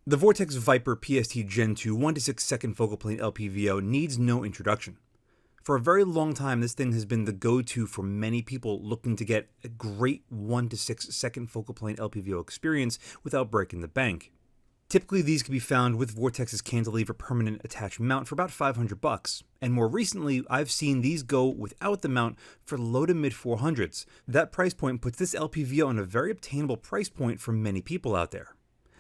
The Vortex Viper PST Gen 2 1:6 second focal plane LPVO needs no introduction. For a very long time, this thing has been the go-to for many people looking to get a great 1:6 second focal plane LPVO experience without breaking the bank. Typically, these can be found with Vortex's cantilever permanent attached mount for about $500, and more recently, I've seen these go without the mount for low to mid 400s. That price point puts this LPVO on a very obtainable price point for many people out there.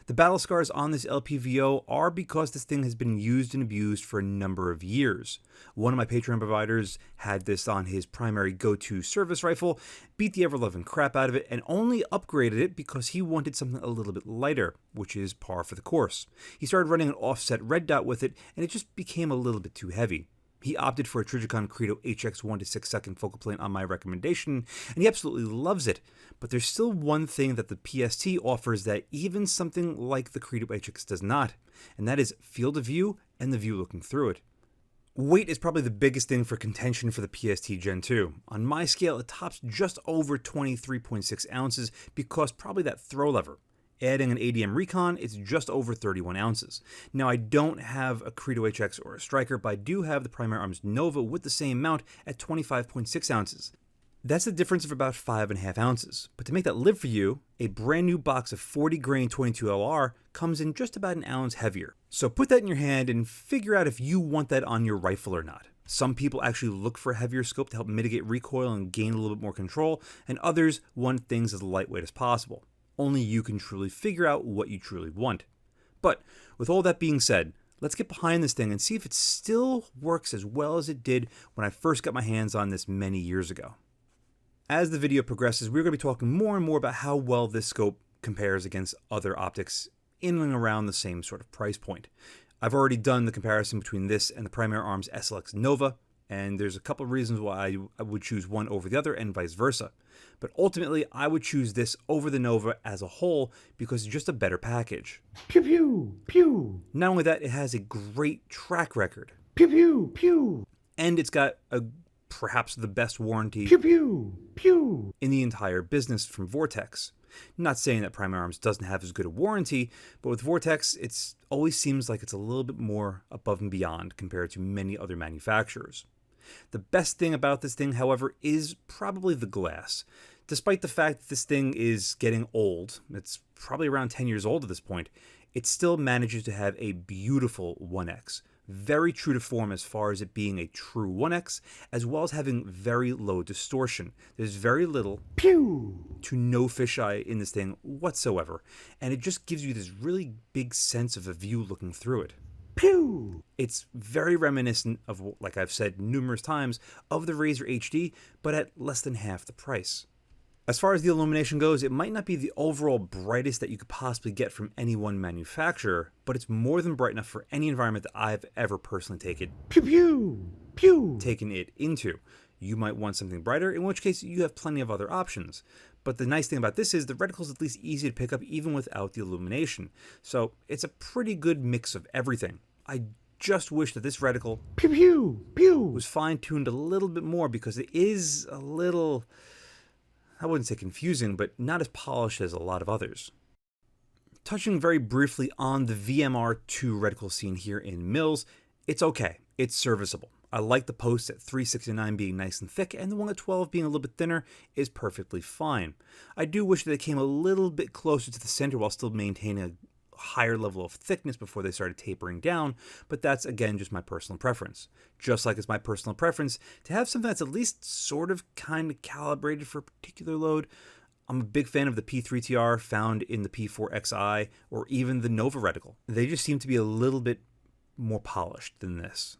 The battle scars on this LPVO are because this thing has been used and abused for a number of years. One of my Patreon providers had this on his primary go-to service rifle, beat the ever-loving crap out of it, and only upgraded it because he wanted something a little bit lighter, which is par for the course. He started running an offset red dot with it, and it just became a little bit too heavy. He opted for a Trijicon Credo HX 1:6 second focal plane on my recommendation, and he absolutely loves it. But there's still one thing that the PST offers that even something like the Credo HX does not, and that is field of view and the view looking through it. Weight is probably the biggest thing for contention for the PST Gen 2. On my scale, it tops just over 23.6 ounces because probably that throw lever. Adding an ADM Recon, it's just over 31 ounces. Now, I don't have a Credo HX or a Stryker, but I do have the Primary Arms Nova with the same mount at 25.6 ounces. That's a difference of about 5.5 ounces. But to make that live for you, a brand new box of 40 grain 22 LR comes in just about an ounce heavier. So put that in your hand and figure out if you want that on your rifle or not. Some people actually look for a heavier scope to help mitigate recoil and gain a little bit more control, and others want things as lightweight as possible. Only you can truly figure out what you truly want. But with all that being said, let's get behind this thing and see if it still works as well as it did when I first got my hands on this many years ago. As the video progresses, we're going to be talking more and more about how well this scope compares against other optics in and around the same sort of price point. I've already done the comparison between this and the Primary Arms SLX Nova, and there's a couple of reasons why I would choose one over the other and vice versa. But ultimately, I would choose this over the Nova as a whole because it's just a better package. Pew pew pew. Not only that, it has a great track record. Pew pew pew. And it's got perhaps the best warranty Pew pew pew. in the entire business from Vortex. Not saying that Primary Arms doesn't have as good a warranty, but with Vortex, it always seems like it's a little bit more above and beyond compared to many other manufacturers. The best thing about this thing, however, is probably the glass. Despite the fact that this thing is getting old, it's probably around 10 years old at this point, it still manages to have a beautiful 1X. Very true to form as far as it being a true 1X, as well as having very low distortion. There's very little Pew. to no fisheye in this thing whatsoever, and it just gives you this really big sense of a view looking through it. Pew. It's very reminiscent of, like I've said numerous times, of the Razor HD, but at less than half the price. As far as the illumination goes, it might not be the overall brightest that you could possibly get from any one manufacturer, but it's more than bright enough for any environment that I've ever personally taken Pew pew pew. it into. You might want something brighter, in which case you have plenty of other options. But the nice thing about this is the reticle is at least easy to pick up even without the illumination. So it's a pretty good mix of everything. I just wish that this reticle Pew pew pew. was fine-tuned a little bit more because it is a little, I wouldn't say confusing, but not as polished as a lot of others. Touching very briefly on the VMR2 reticle scene here in Mills, it's okay. It's serviceable. I like the post at 369 being nice and thick, and the one at 12 being a little bit thinner is perfectly fine. I do wish that they came a little bit closer to the center while still maintaining a higher level of thickness before they started tapering down, but that's again just my personal preference. Just like it's my personal preference to have something that's at least sort of kind of calibrated for a particular load. I'm a big fan of the P3TR found in the P4XI or even the Nova reticle. They just seem to be a little bit more polished than this.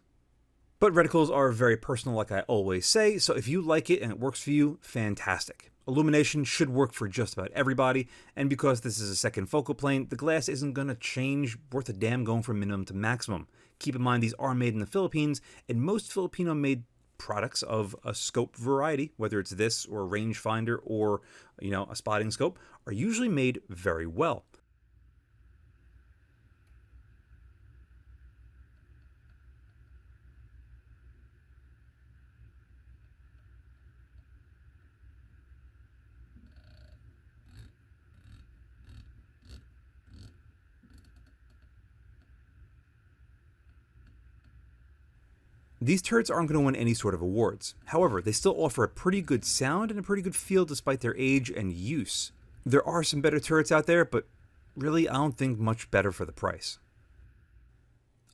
But reticles are very personal, like I always say, so if you like it and it works for you, fantastic. Illumination should work for just about everybody, and because this is a second focal plane, the glass isn't going to change worth a damn going from minimum to maximum. Keep in mind these are made in the Philippines, and most Filipino-made products of a scope variety, whether it's this or a rangefinder or, a spotting scope, are usually made very well. These turrets aren't going to win any sort of awards. However, they still offer a pretty good sound and a pretty good feel despite their age and use. There are some better turrets out there, but really I don't think much better for the price.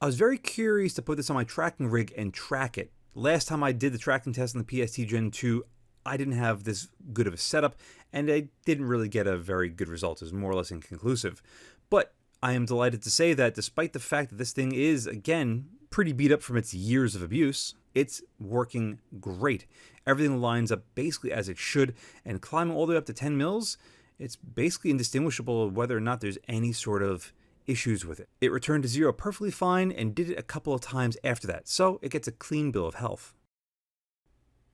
I was very curious to put this on my tracking rig and track it. Last time I did the tracking test on the PST Gen 2, I didn't have this good of a setup, and I didn't really get a very good result. It was more or less inconclusive. But I am delighted to say that despite the fact that this thing is, again, pretty beat up from its years of abuse, it's working great. Everything lines up basically as it should, and climbing all the way up to 10 mils, it's basically indistinguishable whether or not there's any sort of issues with it. It returned to zero perfectly fine and did it a couple of times after that, so it gets a clean bill of health.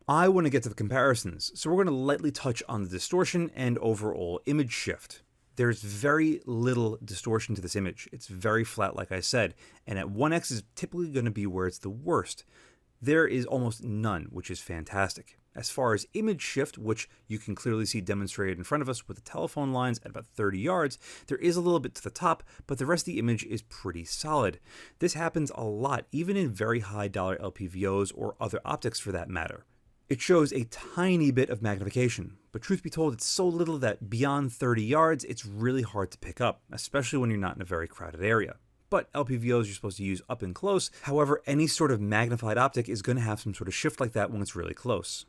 I want to get to the comparisons, so we're going to lightly touch on the distortion and overall image shift. There's very little distortion to this image. It's very flat, like I said, and at 1x is typically going to be where it's the worst. There is almost none, which is fantastic. As far as image shift, which you can clearly see demonstrated in front of us with the telephone lines at about 30 yards, there is a little bit to the top, but the rest of the image is pretty solid. This happens a lot, even in very high dollar LPVOs or other optics for that matter. It shows a tiny bit of magnification, but truth be told, it's so little that beyond 30 yards, it's really hard to pick up, especially when you're not in a very crowded area. But LPVOs you're supposed to use up and close. However, any sort of magnified optic is going to have some sort of shift like that when it's really close.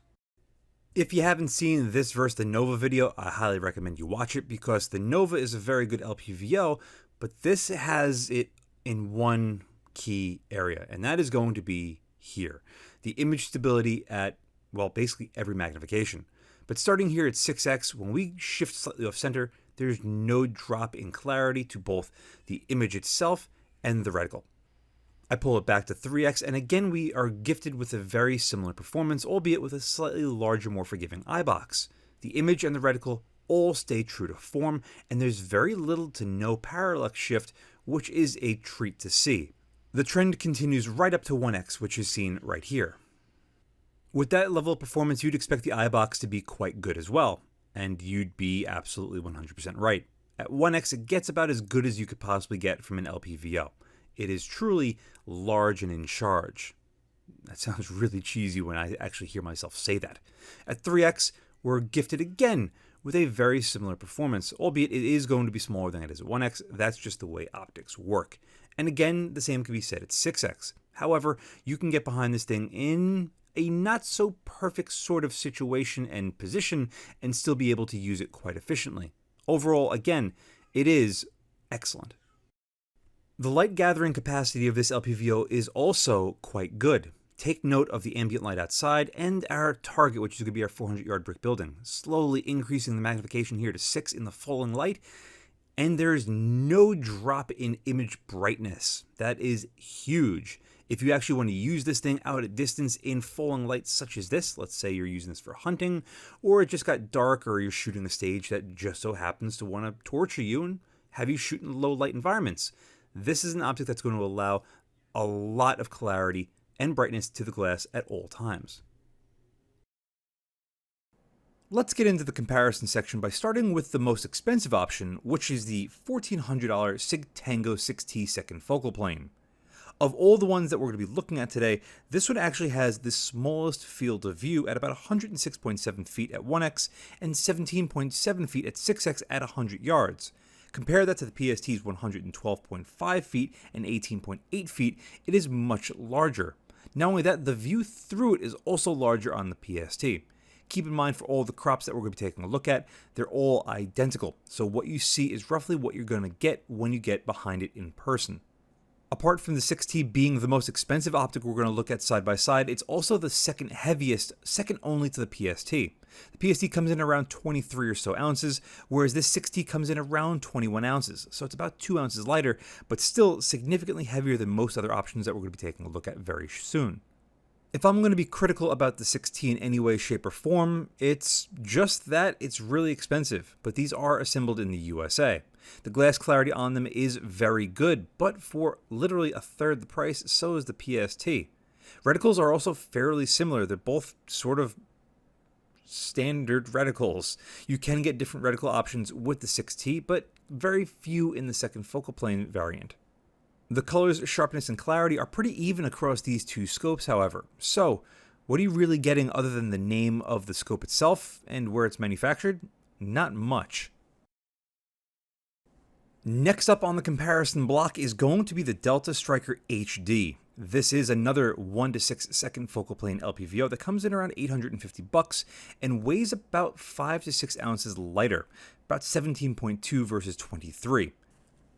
If you haven't seen this versus the Nova video, I highly recommend you watch it because the Nova is a very good LPVO, but this has it in one key area, and that is going to be here. The image stability at, well, basically every magnification. But starting here at 6x, when we shift slightly off center, there's no drop in clarity to both the image itself and the reticle. I pull it back to 3x, and again we are gifted with a very similar performance, albeit with a slightly larger, more forgiving eyebox. The image and the reticle all stay true to form, and there's very little to no parallax shift, which is a treat to see. The trend continues right up to 1x, which is seen right here. With that level of performance, you'd expect the Eyebox to be quite good as well, and you'd be absolutely 100% right. At 1x, it gets about as good as you could possibly get from an LPVO. It is truly large and in charge. That sounds really cheesy when I actually hear myself say that. At 3x, we're gifted again with a very similar performance, albeit it is going to be smaller than it is at 1x. That's just the way optics work. And again, the same can be said at 6x. However, you can get behind this thing in a not so perfect sort of situation and position and still be able to use it quite efficiently. Overall, again, it is excellent. The light gathering capacity of this LPVO is also quite good. Take note of the ambient light outside and our target, which is going to be our 400-yard brick building, slowly increasing the magnification here to 6 in the falling light, and there is no drop in image brightness. That is huge. If you actually want to use this thing out at distance in falling light such as this, let's say you're using this for hunting, or it just got dark, or you're shooting a stage that just so happens to want to torture you and have you shoot in low light environments, this is an optic that's going to allow a lot of clarity and brightness to the glass at all times. Let's get into the comparison section by starting with the most expensive option, which is the $1,400 Sig Tango6T second focal plane. Of all the ones that we're going to be looking at today, this one actually has the smallest field of view at about 106.7 feet at 1x and 17.7 feet at 6x at 100 yards. Compare that to the PST's 112.5 feet and 18.8 feet, it is much larger. Not only that, the view through it is also larger on the PST. Keep in mind for all the crops that we're going to be taking a look at, they're all identical. So what you see is roughly what you're going to get when you get behind it in person. Apart from the 6T being the most expensive optic we're going to look at side by side, it's also the second heaviest, second only to the PST. The PST comes in around 23 or so ounces, whereas this 6T comes in around 21 ounces. So it's about 2 ounces lighter, but still significantly heavier than most other options that we're going to be taking a look at very soon. If I'm going to be critical about the 6T in any way, shape, or form, it's just that it's really expensive, but these are assembled in the USA. The glass clarity on them is very good, but for literally a third the price, so is the PST. Reticles are also fairly similar. They're both sort of standard reticles. You can get different reticle options with the 6T, but very few in the second focal plane variant. The colors, sharpness, and clarity are pretty even across these two scopes, however. So, what are you really getting other than the name of the scope itself and where it's manufactured? Not much. Next up on the comparison block is going to be the Delta Stryker HD. This is another 1 to 6 second focal plane LPVO that comes in around $850 and weighs about 5 to 6 ounces lighter, about 17.2 versus 23.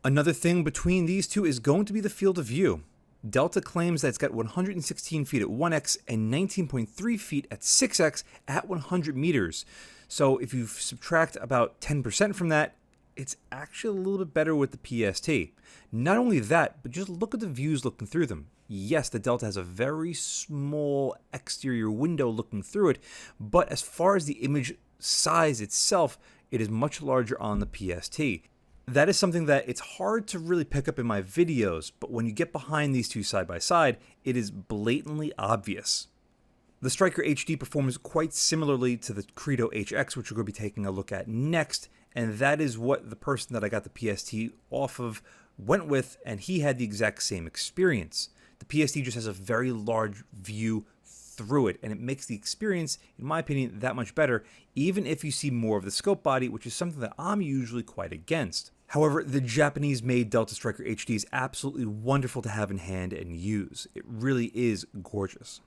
Another thing between these two is going to be the field of view. Delta claims that it's got 116 feet at 1x and 19.3 feet at 6x at 100 meters. So if you subtract about 10% from that, it's actually a little bit better with the PST. Not only that, but just look at the views looking through them. Yes, the Delta has a very small exterior window looking through it, but as far as the image size itself, it is much larger on the PST. That is something that it's hard to really pick up in my videos, but when you get behind these two side by side, it is blatantly obvious. The Stryker HD performs quite similarly to the Credo HX, which we're going to be taking a look at next, and that is what the person that I got the PST off of went with, and he had the exact same experience. The PST just has a very large view through it, and it makes the experience, in my opinion, that much better, even if you see more of the scope body, which is something that I'm usually quite against. However, the Japanese-made Delta Stryker HD is absolutely wonderful to have in hand and use. It really is gorgeous.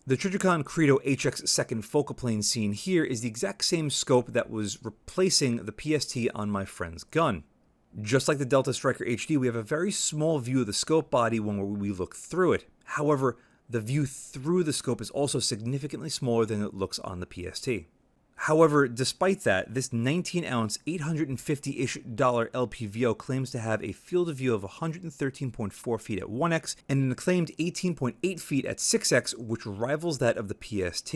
The Trijicon Credo HX second focal plane seen here is the exact same scope that was replacing the PST on my friend's gun. Just like the Delta Stryker HD, we have a very small view of the scope body when we look through it. However, the view through the scope is also significantly smaller than it looks on the PST. However, despite that, this 19-ounce, $850-ish LPVO claims to have a field of view of 113.4 feet at 1x and an acclaimed 18.8 feet at 6x, which rivals that of the PST.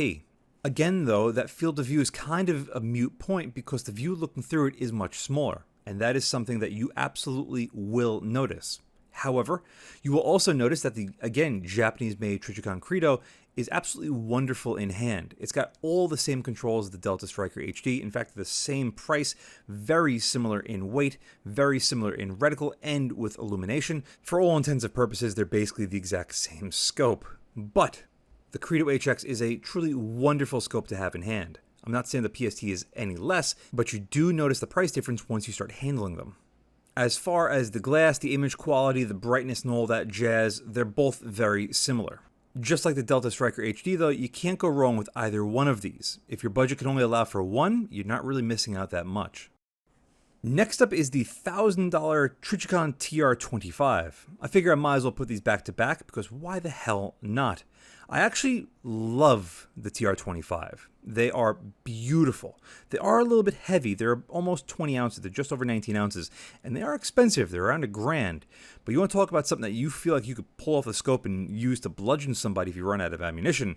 Again, though, that field of view is kind of a moot point because the view looking through it is much smaller, and that is something that you absolutely will notice. However, you will also notice that the, again, Japanese-made Trijicon Credo is absolutely wonderful in hand. It's got all the same controls as the Delta Stryker HD. In fact, the same price, very similar in weight, very similar in reticle and with illumination. For all intents and purposes, they're basically the exact same scope. But the Credo HX is a truly wonderful scope to have in hand. I'm not saying the PST is any less, but you do notice the price difference once you start handling them. As far as the glass, the image quality, the brightness, and all that jazz, they're both very similar. Just like the Delta Stryker HD, though, you can't go wrong with either one of these. If your budget can only allow for one, you're not really missing out that much. Next up is the $1,000 Trijicon TR25. I figure I might as well put these back to back because why the hell not? I actually love the TR25. They are beautiful. They are a little bit heavy. They're almost 20 ounces. They're just over 19 ounces. And they are expensive. They're around $1,000. But you want to talk about something that you feel like you could pull off the scope and use to bludgeon somebody if you run out of ammunition.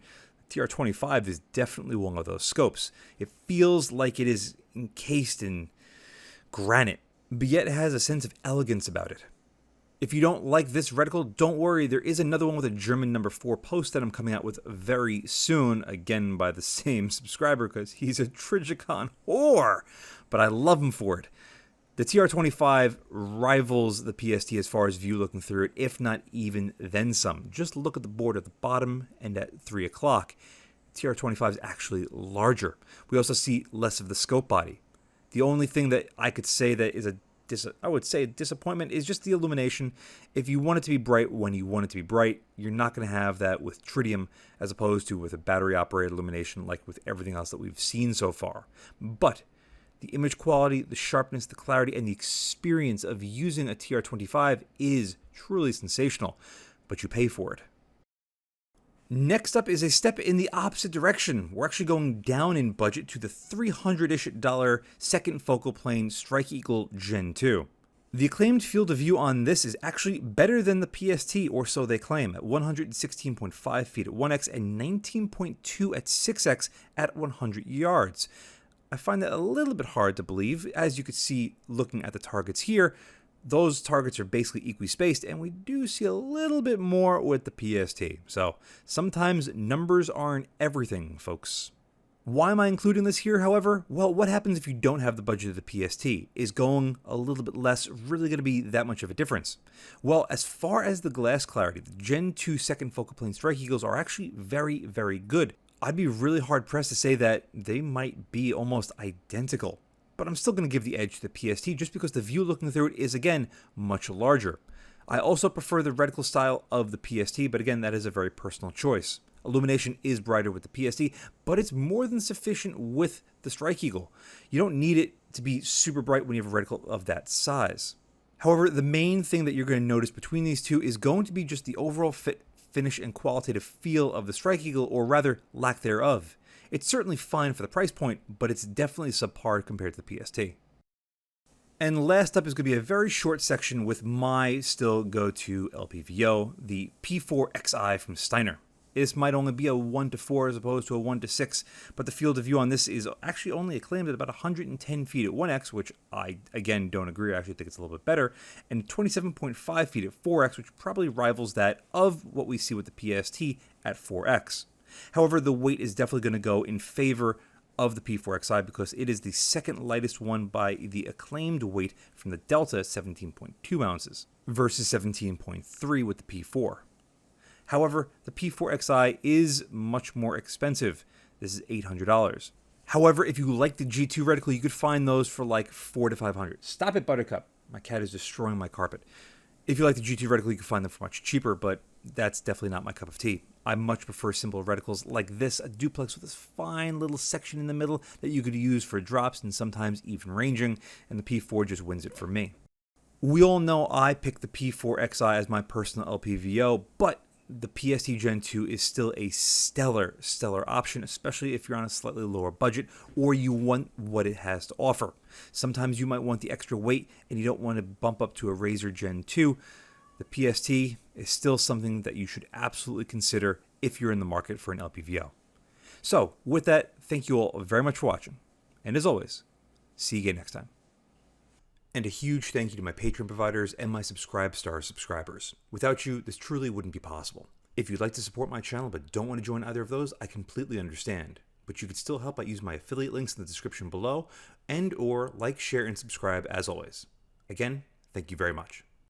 The TR25 is definitely one of those scopes. It feels like it is encased in granite, but yet it has a sense of elegance about it. If you don't like this reticle, don't worry, there is another one with a German number 4 post that I'm coming out with very soon, again by the same subscriber because he's a Trijicon whore, but I love him for it. The TR25 rivals the PST as far as view looking through it, if not even then some. Just look at the board at the bottom and at 3 o'clock. TR25 is actually larger. We also see less of the scope body. The only thing that I could say that is a disappointment is just the illumination. If you want it to be bright when you want it to be bright, you're not going to have that with tritium as opposed to with a battery-operated illumination like with everything else that we've seen so far. But the image quality, the sharpness, the clarity, and the experience of using a TR25 is truly sensational, but you pay for it. Next up is a step in the opposite direction. We're actually going down in budget to the $300-ish second focal plane StrikeEagle Gen 2. The acclaimed field of view on this is actually better than the PST, or so they claim, at 116.5 feet at 1x and 19.2 at 6x at 100 yards. I find that a little bit hard to believe. As you can see looking at the targets here, those targets are basically equally spaced, and we do see a little bit more with the PST. So sometimes numbers aren't everything, folks. Why am I including this here, however? Well, what happens if you don't have the budget of the PST? Is going a little bit less really going to be that much of a difference? Well, as far as the glass clarity, the Gen 2 second focal plane StrikeEagles are actually very, very good. I'd be really hard pressed to say that they might be almost identical. But I'm still going to give the edge to the PST just because the view looking through it is, again, much larger. I also prefer the reticle style of the PST, but again, that is a very personal choice. Illumination is brighter with the PST, but it's more than sufficient with the StrikeEagle. You don't need it to be super bright when you have a reticle of that size. However, the main thing that you're going to notice between these two is going to be just the overall fit, finish, and qualitative feel of the StrikeEagle, or rather, lack thereof. It's certainly fine for the price point, but it's definitely subpar compared to the PST. And last up is going to be a very short section with my still go-to LPVO, the P4XI from Steiner. This might only be a 1:4 as opposed to a 1:6, but the field of view on this is actually only acclaimed at about 110 feet at 1x, which I, again, don't agree. I actually think it's a little bit better, and 27.5 feet at 4x, which probably rivals that of what we see with the PST at 4x. However, the weight is definitely going to go in favor of the P4XI because it is the second lightest one by the acclaimed weight from the Delta, 17.2 ounces, versus 17.3 with the P4. However, the P4XI is much more expensive. This is $800. However, if you like the G2 reticle, you could find those for like $400 to $500. Stop it, Buttercup. My cat is destroying my carpet. If you like the G2 reticle, you can find them for much cheaper, but that's definitely not my cup of tea. I much prefer simple reticles like this, a duplex with this fine little section in the middle that you could use for drops and sometimes even ranging, and the P4 just wins it for me. We all know I picked the P4XI as my personal LPVO, but the PST Gen 2 is still a stellar option, especially if you're on a slightly lower budget or you want what it has to offer. Sometimes you might want the extra weight and you don't want to bump up to a Razer Gen 2. The PST is still something that you should absolutely consider if you're in the market for an LPVO. So, with that, thank you all very much for watching. And as always, see you again next time. And a huge thank you to my Patreon providers and my Subscribe Stars subscribers. Without you, this truly wouldn't be possible. If you'd like to support my channel but don't want to join either of those, I completely understand. But you could still help by using my affiliate links in the description below, and or like, share, and subscribe as always. Again, thank you very much.